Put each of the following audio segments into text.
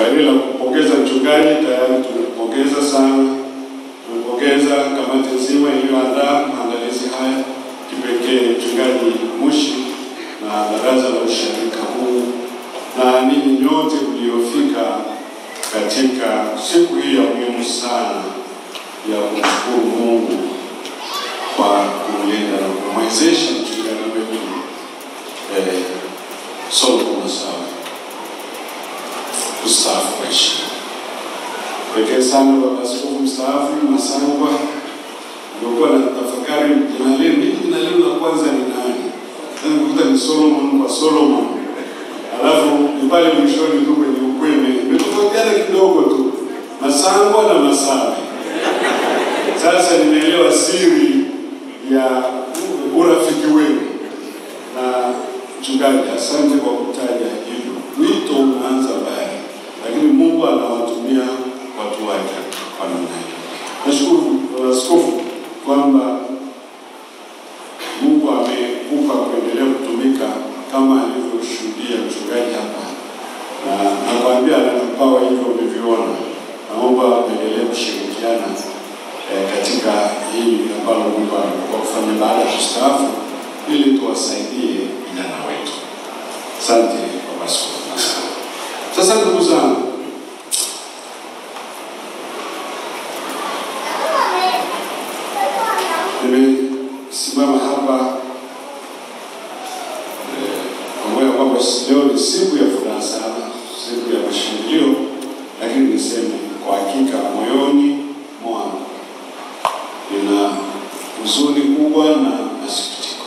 Swali la kupongeza mchungaji tayari tumepongeza sana. Tumepongeza kamati nzima iliyoandaa maandalizi haya, kipekee mchungaji Mushi na baraza la ushirika huu na ninyi nyote mliofika katika siku hii ya muhimu sana ya kumshukuru Mungu kwa kumlinda na kumwezesha mchungaji wetu Solomon Masawe kustaafu kwa heshima. Pekee sana baba askofu mstaafu Masangwa, nilikuwa na tafakari jina lenu la kwanza ni nani? Nikuta ni Solomon kwa Solomon. Alafu ni pale mwishoni tu kwenye ukweme nimetofautiana kidogo tu, Masangwa na Masawe. Sasa nimeelewa siri ya urafiki wenu. Na mchungaji, asante kwa kutaja hivyo. Wito unaanza mbali, lakini Mungu anawatumia watu wake kwa namna hiyo. Nashukuru askofu kwamba Mungu amekupa kuendelea kutumika kama alivyoshuhudia mchungaji hapa, na nakwambia anakupawa hivyo ulivyoona. Naomba muendelee kushirikiana katika hili ambalo Mungu anakupa kufanya baada ya kustaafu, ili tuwasaidie vijana wetu. Asante kwa askofu. Sasa ndugu zangu, nimesimama hapa pamoja kwamba leo ni siku ya furaha sana, siku ya mashangilio, lakini niseme kwa hakika moyoni mwangu nina huzuni kubwa na masikitiko.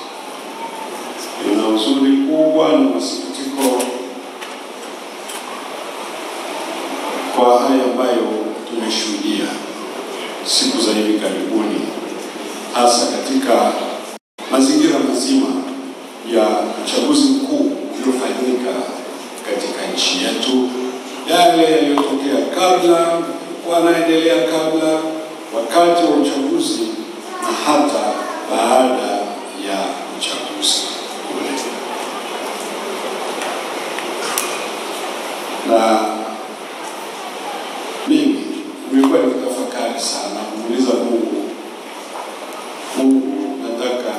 Nina huzuni kubwa na masikitiko kwa haya ambayo tumeshuhudia siku za hivi karibuni, hasa katika mazingira mazima ya uchaguzi mkuu uliofanyika katika nchi yetu, yale yaliyotokea kabla, wanaendelea kabla, wakati wa uchaguzi na hata baada ya uchaguzi ule. Na mimi nimekuwa nikitafakari sana, kumuuliza Mungu, nataka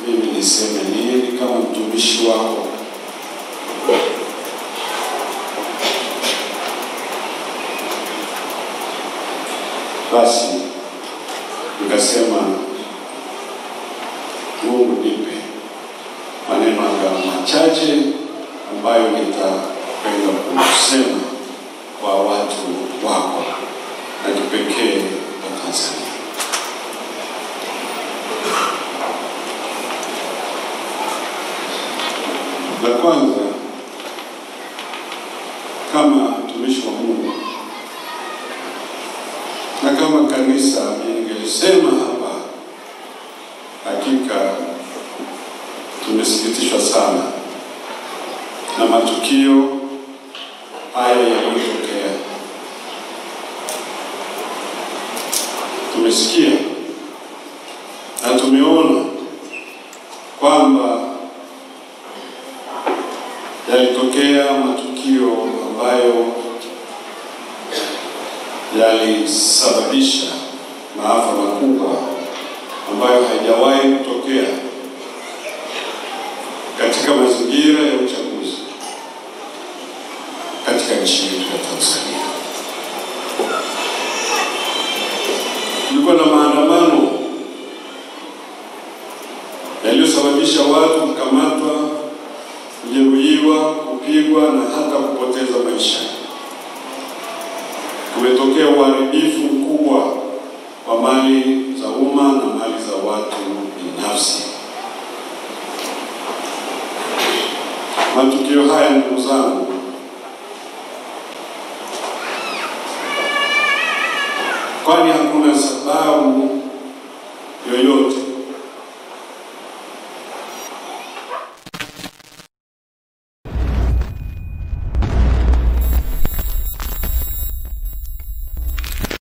mimi niseme nini kama mtumishi wako? Basi nikasema, Mungu nipe maneno machache ambayo nitapenda kusema kwa watu wako na kipekee wa Tanzania. La kwanza, kama mtumishi wa Mungu na kama kanisa, ningesema hapa, hakika tumesikitishwa sana na matukio haya yaliyotokea. Tumesikia na tumeona kwamba yalitokea matukio ambayo yalisababisha maafa makubwa ambayo haijawahi kutokea katika mazingira ya uchaguzi katika nchi yetu ya Tanzania. Kulikuwa na maandamano yaliyosababisha watu kukamatwa, kujeruhiwa, kupigwa na hata kupoteza maisha. Kumetokea uharibifu mkubwa wa mali za umma na mali za watu binafsi. Matukio haya, ndugu zangu, kwani